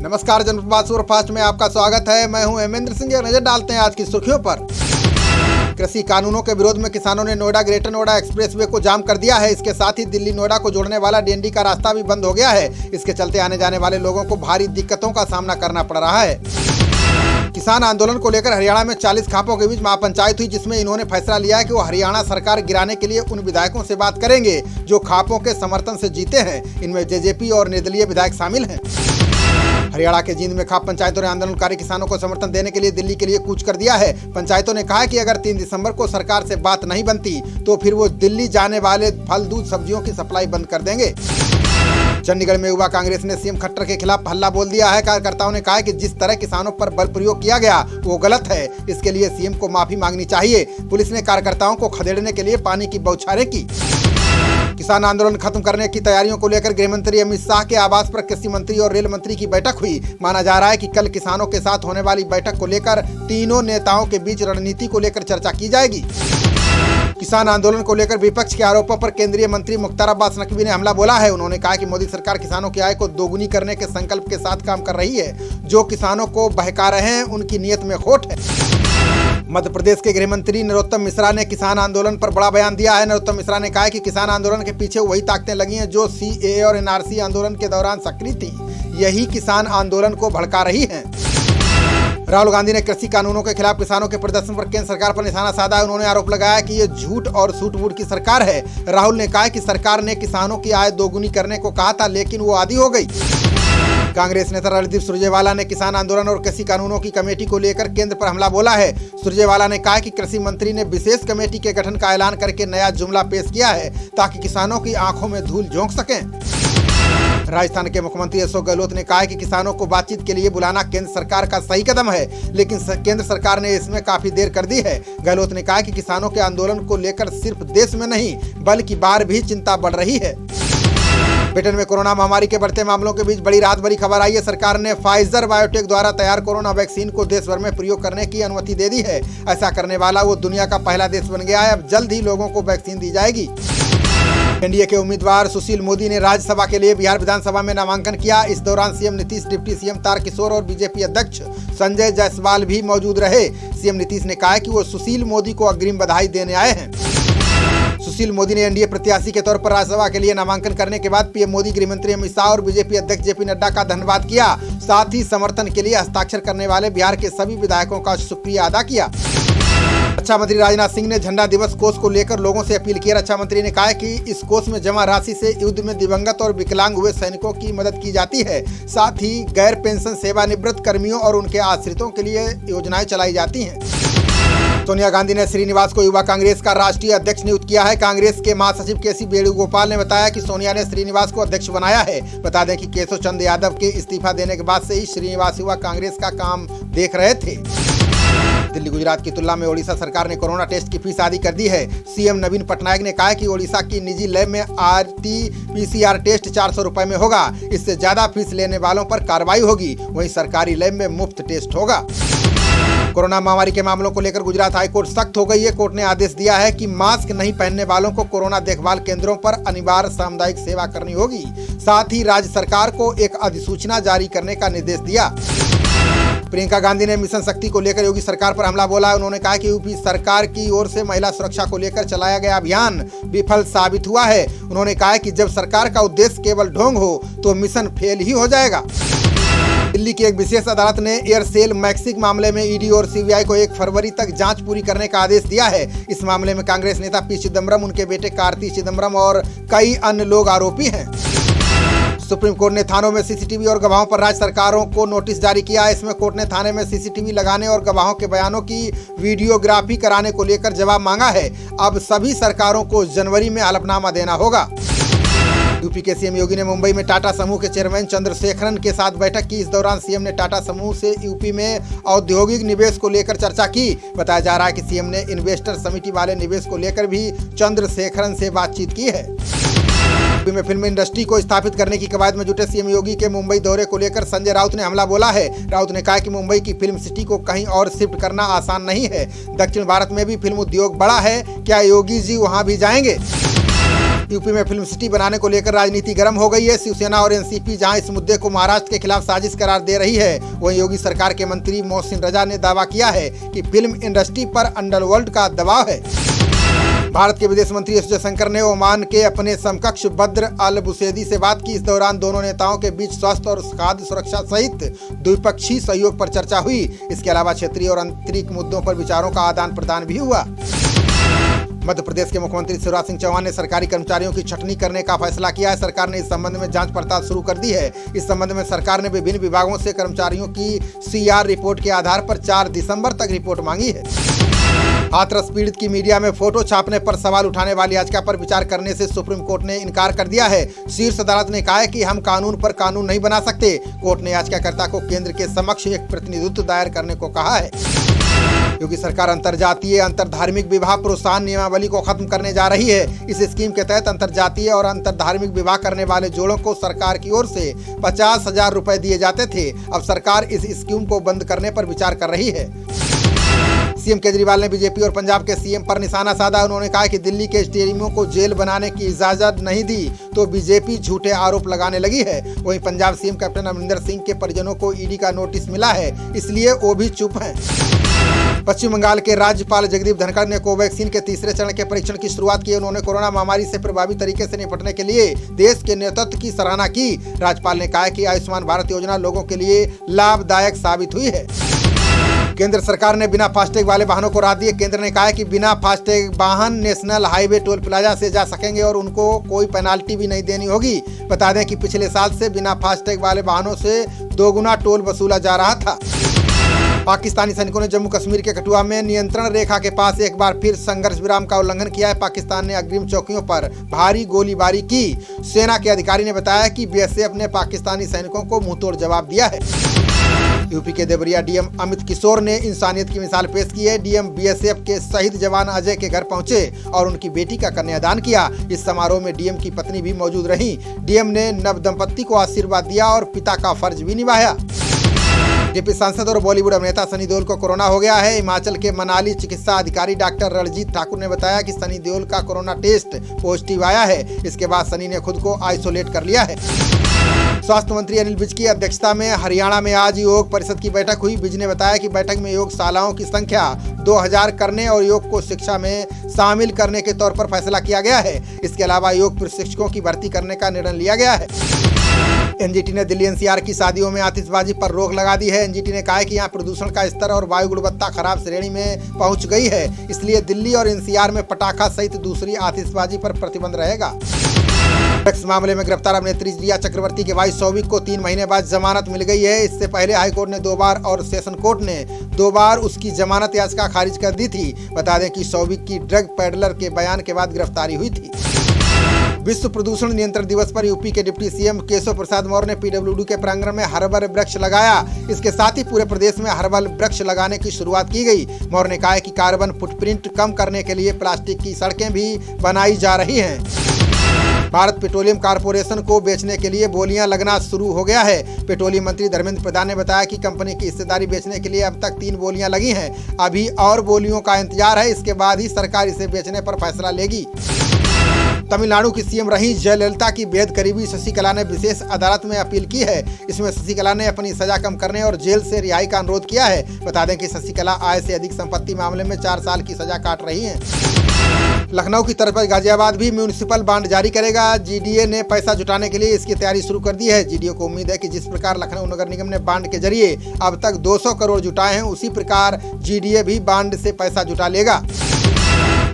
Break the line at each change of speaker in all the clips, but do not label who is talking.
नमस्कार, जनप्रवाद सुपरफास्ट में आपका स्वागत है। मैं हूं हेमेंद्र सिंह। नजर डालते हैं आज की सुर्खियों पर। कृषि कानूनों के विरोध में किसानों ने नोएडा ग्रेटर नोएडा एक्सप्रेसवे को जाम कर दिया है। इसके साथ ही दिल्ली नोएडा को जोड़ने वाला डीएनडी का रास्ता भी बंद हो गया है। इसके चलते आने जाने वाले लोगों को भारी दिक्कतों का सामना करना पड़ रहा है। किसान आंदोलन को लेकर हरियाणा में 40 खापों के बीच महापंचायत हुई, जिसमें इन्होंने फैसला लिया है कि वो हरियाणा सरकार गिराने के लिए उन विधायकों से बात करेंगे जो खापों के समर्थन से जीते हैं। इनमें जेजेपी और निर्दलीय विधायक शामिल हैं। हरियाणा के जींद में खाप पंचायतों ने आंदोलनकारी किसानों को समर्थन देने के लिए दिल्ली के लिए कूच कर दिया है। पंचायतों ने कहा कि अगर 3 दिसंबर को सरकार से बात नहीं बनती तो फिर वो दिल्ली जाने वाले फल, दूध, सब्जियों की सप्लाई बंद कर देंगे। चंडीगढ़ में युवा कांग्रेस ने सीएम खट्टर के खिलाफ हल्ला बोल दिया है। कार्यकर्ताओं ने कहा कि जिस तरह किसानों पर बल प्रयोग किया गया वो गलत है। इसके लिए सीएम को माफी मांगनी चाहिए। पुलिस ने कार्यकर्ताओं को खदेड़ने के लिए पानी की बौछारें की। किसान आंदोलन खत्म करने की तैयारियों को लेकर गृह मंत्री अमित शाह के आवास पर कृषि मंत्री और रेल मंत्री की बैठक हुई। माना जा रहा है कि कल किसानों के साथ होने वाली बैठक को लेकर तीनों नेताओं के बीच रणनीति को लेकर चर्चा की जाएगी। किसान आंदोलन को लेकर विपक्ष के आरोपों पर केंद्रीय मंत्री मुख्तार अब्बास नकवी ने हमला बोला है। उन्होंने कहा कि मोदी सरकार किसानों की आय को दोगुनी करने के संकल्प के साथ काम कर रही है। जो किसानों को बहका रहे हैं उनकी नीयत में खोट है। मध्य प्रदेश के गृह मंत्री नरोत्तम मिश्रा ने किसान आंदोलन पर बड़ा बयान दिया है। नरोत्तम मिश्रा ने कहा है कि किसान आंदोलन के पीछे वही ताकतें लगी हैं जो सीएए और एनआरसी आंदोलन के दौरान सक्रिय थी। यही किसान आंदोलन को भड़का रही हैं। राहुल गांधी ने कृषि कानूनों के खिलाफ किसानों के प्रदर्शन पर केंद्र सरकार पर निशाना साधा है। उन्होंने आरोप लगाया कि ये झूठ और सूट-बूट की सरकार है। राहुल ने कहा कि सरकार ने किसानों की आय दोगुनी करने को कहा था, लेकिन वो आदी हो गई। कांग्रेस नेता रणदीप सुरजेवाला ने किसान आंदोलन और कृषि कानूनों की कमेटी को लेकर केंद्र पर हमला बोला है। सुरजेवाला ने कहा कि कृषि मंत्री ने विशेष कमेटी के गठन का ऐलान करके नया जुमला पेश किया है ताकि किसानों की आंखों में धूल झोंक सकें। राजस्थान के मुख्यमंत्री अशोक गहलोत ने कहा है कि किसानों को बातचीत के लिए बुलाना केंद्र सरकार का सही कदम है, लेकिन केंद्र सरकार ने इसमें काफी देर कर दी है। गहलोत ने कहा कि किसानों के आंदोलन को लेकर सिर्फ देश में नहीं बल्कि बाहर भी चिंता बढ़ रही है। ब्रिटेन में कोरोना महामारी के बढ़ते मामलों के बीच बड़ी राहत भरी खबर आई है। सरकार ने फाइजर बायोटेक द्वारा तैयार कोरोना वैक्सीन को देश भर में प्रयोग करने की अनुमति दे दी है। ऐसा करने वाला वो दुनिया का पहला देश बन गया है। अब जल्द ही लोगों को वैक्सीन दी जाएगी। एनडीए के उम्मीदवार सुशील मोदी ने राज्यसभा के लिए बिहार विधानसभा में नामांकन किया। इस दौरान CM Nitish, deputy CM Tarkishore और बीजेपी अध्यक्ष संजय जायसवाल भी मौजूद रहे। सीएम नीतीश ने कहा कि वो सुशील मोदी को अग्रिम बधाई देने आए हैं। सुशील मोदी ने एनडीए प्रत्याशी के तौर पर राज्यसभा के लिए नामांकन करने के बाद पीएम मोदी, गृह मंत्री अमित शाह और बीजेपी अध्यक्ष जेपी नड्डा का धन्यवाद किया। साथ ही समर्थन के लिए हस्ताक्षर करने वाले बिहार के सभी विधायकों का शुक्रिया अदा किया। रक्षा मंत्री राजनाथ सिंह ने झंडा दिवस कोष को लेकर लोगों से अपील की। रक्षा मंत्री ने कहा कि इस कोष में जमा राशि से युद्ध में दिवंगत और विकलांग हुए सैनिकों की मदद की जाती है। साथ ही गैर पेंशन सेवानिवृत्त कर्मियों और उनके आश्रितों के लिए योजनाएं चलाई जाती हैं। सोनिया गांधी ने श्रीनिवास को युवा कांग्रेस का राष्ट्रीय अध्यक्ष नियुक्त किया है। कांग्रेस के महासचिव केसी वेणुगोपाल ने बताया कि सोनिया ने श्रीनिवास को अध्यक्ष बनाया है। बता दें कि केशव चंद्र यादव के इस्तीफा देने के बाद से ही श्रीनिवास युवा कांग्रेस का काम देख रहे थे। दिल्ली, गुजरात की तुलना में ओडिशा सरकार ने कोरोना टेस्ट की फीस आधी कर दी है। सीएम नवीन पटनायक ने कहा कि ओडिशा की निजी लैब में आरटी-पीसीआर टेस्ट 400 रुपए में होगा। इससे ज्यादा फीस लेने वालों पर कार्रवाई होगी। वहीं सरकारी लैब में मुफ्त टेस्ट होगा। कोरोना महामारी के मामलों को लेकर गुजरात हाईकोर्ट सख्त हो गई है। कोर्ट ने आदेश दिया है कि मास्क नहीं पहनने वालों को कोरोना देखभाल केंद्रों पर अनिवार्य सामुदायिक सेवा करनी होगी। साथ ही राज्य सरकार को एक अधिसूचना जारी करने का निर्देश दिया। प्रियंका गांधी ने मिशन शक्ति को लेकर योगी सरकार पर हमला बोला। उन्होंने कहा कि यूपी सरकार की ओर से महिला सुरक्षा को लेकर चलाया गया अभियान विफल साबित हुआ है। उन्होंने कहा कि जब सरकार का उद्देश्य केवल ढोंग हो तो मिशन फेल ही हो जाएगा। दिल्ली की एक विशेष अदालत ने एयरसेल मैक्सिस मामले में ईडी और सीबीआई को 1 फरवरी तक जांच पूरी करने का आदेश दिया है। इस मामले में कांग्रेस नेता पी चिदम्बरम, उनके बेटे कार्ति चिदम्बरम और कई अन्य लोग आरोपी हैं। सुप्रीम कोर्ट ने थानों में सीसीटीवी और गवाहों पर राज्य सरकारों को नोटिस जारी किया। इसमें कोर्ट ने थाने में सीसीटीवी लगाने और गवाहों के बयानों की वीडियोग्राफी कराने को लेकर जवाब मांगा है। अब सभी सरकारों को जनवरी में हलफनामा देना होगा। यूपी के सीएम योगी ने मुंबई में टाटा समूह के चेयरमैन चंद्रशेखरन के साथ बैठक की। इस दौरान सीएम ने टाटा समूह से यूपी में औद्योगिक निवेश को लेकर चर्चा की। बताया जा रहा है कि सीएम ने इन्वेस्टर समिति वाले निवेश को लेकर भी चंद्रशेखरन से बातचीत की है। यूपी में फिल्म इंडस्ट्री को स्थापित करने की कवायद में जुटे सीएम योगी के मुंबई दौरे को लेकर संजय राउत ने हमला बोला है। राउत ने कहा कि मुंबई की फिल्म सिटी को कहीं और शिफ्ट करना आसान नहीं है। दक्षिण भारत में भी फिल्म उद्योग बड़ा है, क्या योगी जी वहां भी जाएंगे? यूपी में फिल्म सिटी बनाने को लेकर राजनीति गर्म हो गई है। शिवसेना और एनसीपी जहां इस मुद्दे को महाराष्ट्र के खिलाफ साजिश करार दे रही है, वहीं योगी सरकार के मंत्री मोहसिन रजा ने दावा किया है कि फिल्म इंडस्ट्री पर अंडरवर्ल्ड का दबाव है। भारत के विदेश मंत्री एस जयशंकर ने ओमान के अपने समकक्ष बद्र अल बुसैदी से बात की। इस दौरान दोनों नेताओं के बीच स्वास्थ्य और खाद्य सुरक्षा सहित द्विपक्षीय सहयोग पर चर्चा हुई। इसके अलावा क्षेत्रीय और आंतरिक मुद्दों पर विचारों का आदान प्रदान भी हुआ। मध्य प्रदेश के मुख्यमंत्री शिवराज सिंह चौहान ने सरकारी कर्मचारियों की छटनी करने का फैसला किया है। सरकार ने इस संबंध में जांच पड़ताल शुरू कर दी है। इस संबंध में सरकार ने विभिन्न विभागों से कर्मचारियों की CR रिपोर्ट के आधार पर 4 दिसंबर तक रिपोर्ट मांगी है। हाथरस पीड़ित की मीडिया में फोटो छापने पर सवाल उठाने वाली याचिका पर विचार करने से सुप्रीम कोर्ट ने इनकार कर दिया है। शीर्ष अदालत ने कहा है कि हम कानून पर कानून नहीं बना सकते। कोर्ट ने याचिकाकर्ता को केंद्र के समक्ष एक प्रतिनिधित्व दायर करने को कहा है। क्योंकि सरकार अंतरजातीय अंतरधार्मिक विवाह प्रोत्साहन नियमावली को खत्म करने जा रही है। इस स्कीम के तहत अंतरजातीय और अंतरधार्मिक विवाह करने वाले जोड़ों को सरकार की ओर से 50,000 रुपए दिए जाते थे। अब सरकार इस स्कीम को बंद करने पर विचार कर रही है। सीएम केजरीवाल ने बीजेपी और पंजाब के सीएम पर निशाना साधा। उन्होंने कहा कि दिल्ली के स्टेडियमों को जेल बनाने की इजाजत नहीं दी तो बीजेपी झूठे आरोप लगाने लगी है। वहीं पंजाब सीएम कैप्टन अमरिंदर सिंह के परिजनों को ईडी का नोटिस मिला है, इसलिए वो भी चुप हैं। पश्चिम बंगाल के राज्यपाल जगदीप धनखड़ ने कोवैक्सीन के तीसरे चरण के परीक्षण की शुरुआत की। उन्होंने कोरोना महामारी से प्रभावी तरीके से निपटने के लिए देश के नेतृत्व की सराहना की। राज्यपाल ने कहा कि आयुष्मान भारत योजना लोगों के लिए लाभदायक साबित हुई है। केंद्र सरकार ने बिना फास्टैग वाले वाहनों को राहत दी है। केंद्र ने कहा है कि बिना फास्टैग वाहन नेशनल हाईवे टोल प्लाजा से जा सकेंगे और उनको कोई पेनाल्टी भी नहीं देनी होगी। बता दें कि पिछले साल से बिना फास्टैग वाले वाहनों से 2 गुना टोल वसूला जा रहा था। पाकिस्तानी सैनिकों ने जम्मू कश्मीर के कठुआ में नियंत्रण रेखा के पास एक बार फिर संघर्ष विराम का उल्लंघन किया है। पाकिस्तान ने अग्रिम चौकियों पर भारी गोलीबारी की। सेना के अधिकारी ने बताया कि BSF ने पाकिस्तानी सैनिकों को मुंहतोड़ जवाब दिया है। यूपी के देवरिया डीएम अमित किशोर ने इंसानियत की मिसाल पेश की है। डीएम BSF के शहीद जवान अजय के घर पहुंचे और उनकी बेटी का कन्यादान किया। इस समारोह में डीएम की पत्नी भी मौजूद रहीं। डीएम ने नव दंपत्ति को आशीर्वाद दिया और पिता का फर्ज भी निभाया। जेपी सांसद और बॉलीवुड अभिनेता सनी देओल को कोरोना हो गया है। हिमाचल के मनाली चिकित्सा अधिकारी डॉक्टर रणजीत ठाकुर ने बताया कि सनी देओल का कोरोना टेस्ट पॉजिटिव आया है। इसके बाद सनी ने खुद को आइसोलेट कर लिया है। स्वास्थ्य मंत्री अनिल विज की अध्यक्षता में हरियाणा में आज योग परिषद की बैठक हुई। विज ने बताया कि बैठक में योगशालाओं की संख्या 2000 करने और योग को शिक्षा में शामिल करने के तौर पर फैसला किया गया है। इसके अलावा योग प्रशिक्षकों की भर्ती करने का निर्णय लिया गया है। एनजीटी ने दिल्ली NCR की शादियों में आतिशबाजी पर रोक लगा दी है। एनजीटी ने कहा है कि यहाँ प्रदूषण का स्तर और वायु गुणवत्ता खराब श्रेणी में पहुँच गई है, इसलिए दिल्ली और NCR में पटाखा सहित दूसरी आतिशबाजी पर प्रतिबंध रहेगा। ड्रग्स मामले में गिरफ्तार अभिनेत्री रिया चक्रवर्ती के भाई सौविक को 3 महीने बाद जमानत मिल गई है। इससे पहले हाईकोर्ट ने 2 बार और सेशन कोर्ट ने 2 बार उसकी जमानत याचिका खारिज कर दी थी। बता दें कि सौविक की ड्रग पेडलर के बयान के बाद गिरफ्तारी हुई थी। विश्व प्रदूषण नियंत्रण दिवस पर यूपी के डिप्टी सीएम केशव प्रसाद मौर्य ने PWD के प्रांगण में हर्बल वृक्ष लगाया। इसके साथ ही पूरे प्रदेश में हर्बल वृक्ष लगाने की शुरुआत की गई। मौर्य ने कहा है कि कार्बन फुटप्रिंट कम करने के लिए प्लास्टिक की सड़कें भी बनाई जा रही हैं। भारत पेट्रोलियम कॉर्पोरेशन को बेचने के लिए बोलियां लगना शुरू हो गया है। पेट्रोलियम मंत्री धर्मेंद्र प्रधान ने बताया कि कंपनी की हिस्सेदारी बेचने के लिए अब तक 3 बोलियां लगी हैं। अभी और बोलियों का इंतजार है। इसके बाद ही सरकार इसे बेचने पर फैसला लेगी। तमिलनाडु की सीएम रही जयललिता की बेहद करीबी शशिकला ने विशेष अदालत में अपील की है। इसमें शशिकला ने अपनी सजा कम करने और जेल से रिहाई का अनुरोध किया है। बता दें कि शशिकला आय से अधिक संपत्ति मामले में 4 साल की सजा काट रही हैं। लखनऊ की तर्ज पर गाजियाबाद भी म्यूनिसिपल बांड जारी करेगा। GDA ने पैसा जुटाने के लिए इसकी तैयारी शुरू कर दी है। GDA को उम्मीद है कि जिस प्रकार लखनऊ नगर निगम ने बांड के जरिए अब तक 200 करोड़ जुटाए हैं, उसी प्रकार GDA भी बांड से पैसा जुटा लेगा।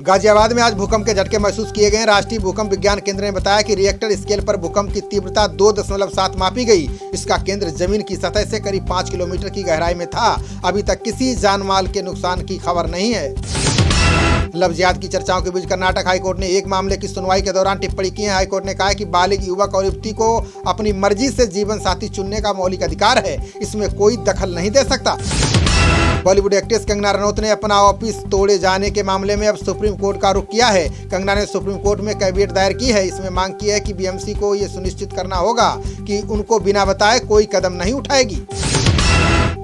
गाजियाबाद में आज भूकंप के झटके महसूस किए गए। राष्ट्रीय भूकंप विज्ञान केंद्र ने बताया कि रिएक्टर स्केल पर भूकंप की तीव्रता 2.7 मापी गई। इसका केंद्र जमीन की सतह से करीब 5 किलोमीटर की गहराई में था। अभी तक किसी जान माल के नुकसान की खबर नहीं है। लव जिहाद की चर्चाओं के बीच कर्नाटक हाईकोर्ट ने एक मामले की सुनवाई के दौरान टिप्पणी की है। हाईकोर्ट ने कहा कि बालिग युवक और युवती को अपनी मर्जी से जीवन साथी चुनने का मौलिक अधिकार है, इसमें कोई दखल नहीं दे सकता। बॉलीवुड एक्ट्रेस कंगना रनौत ने अपना ऑफिस तोड़े जाने के मामले में अब सुप्रीम कोर्ट का रुख किया है। कंगना ने सुप्रीम कोर्ट में कैविएट दायर की है। इसमें मांग की है कि BMC को ये सुनिश्चित करना होगा कि उनको बिना बताए कोई कदम नहीं उठाएगी।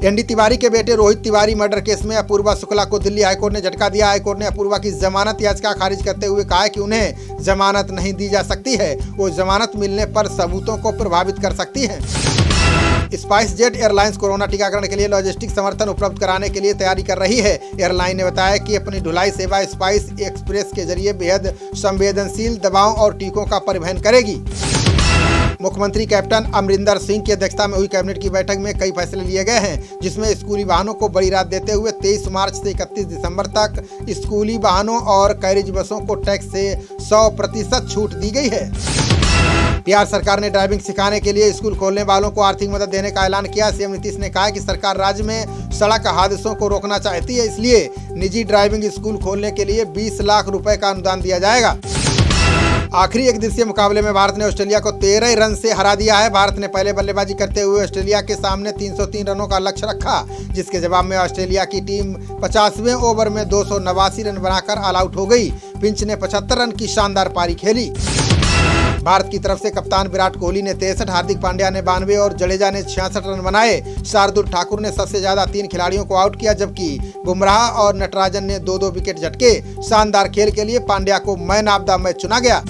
एनडी तिवारी के बेटे रोहित तिवारी मर्डर केस में अपूर्वा शुक्ला को दिल्ली हाईकोर्ट ने झटका दिया। हाईकोर्ट ने अपूर्वा की जमानत याचिका खारिज करते हुए कहा है कि उन्हें जमानत नहीं दी जा सकती है, वो जमानत मिलने पर सबूतों को प्रभावित कर सकती है। स्पाइस जेट एयरलाइंस कोरोना टीकाकरण के लिए लॉजिस्टिक समर्थन उपलब्ध कराने के लिए तैयारी कर रही है। एयरलाइन ने बताया कि अपनी ढुलाई सेवा स्पाइस एक्सप्रेस के जरिए बेहद संवेदनशील दवाओं और टीकों का परिवहन करेगी। मुख्यमंत्री कैप्टन अमरिंदर सिंह की अध्यक्षता में हुई कैबिनेट की बैठक में कई फैसले लिए गए हैं, जिसमें स्कूली वाहनों को बड़ी राहत देते हुए 23 मार्च से 31 दिसंबर तक स्कूली वाहनों और कैरिज बसों को टैक्स से 100% छूट दी गई है। बिहार सरकार ने ड्राइविंग सिखाने के लिए स्कूल खोलने वालों को आर्थिक मदद देने का ऐलान किया। सीएम नीतीश ने कहा कि सरकार राज्य में सड़क हादसों को रोकना चाहती है, इसलिए निजी ड्राइविंग स्कूल खोलने के लिए 20 लाख रुपए का अनुदान दिया जाएगा। आखिरी एक दिवसीय मुकाबले में भारत ने ऑस्ट्रेलिया को 13 रन से हरा दिया है। भारत ने पहले बल्लेबाजी करते हुए ऑस्ट्रेलिया के सामने 303 रनों का लक्ष्य रखा, जिसके जवाब में ऑस्ट्रेलिया की टीम 50वें ओवर में 289 रन बनाकर ऑल आउट हो गई। फिंच ने 75 रन की शानदार पारी खेली। भारत की तरफ से कप्तान विराट कोहली ने 63, हार्दिक पांड्या ने 92 और जडेजा ने 66 रन बनाए। शार्दुल ठाकुर ने सबसे ज्यादा 3 खिलाड़ियों को आउट किया, जबकि बुमराह और नटराजन ने 2-2 विकेट झटके। शानदार खेल के लिए पांड्या को मैन ऑफ द मैच चुना गया।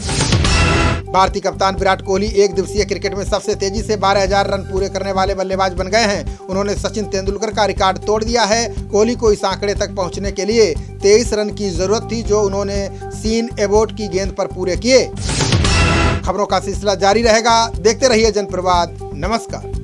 भारतीय कप्तान विराट कोहली एक दिवसीय क्रिकेट में सबसे तेजी से 12,000 रन पूरे करने वाले बल्लेबाज बन गए हैं। उन्होंने सचिन तेंदुलकर का रिकॉर्ड तोड़ दिया है। कोहली को इस आंकड़े तक पहुंचने के लिए 23 रन की जरूरत थी, जो उन्होंने सीन एबोट की गेंद पर पूरे किए। खबरों का सिलसिला जारी रहेगा, देखते रहिए जनप्रवाद। नमस्कार।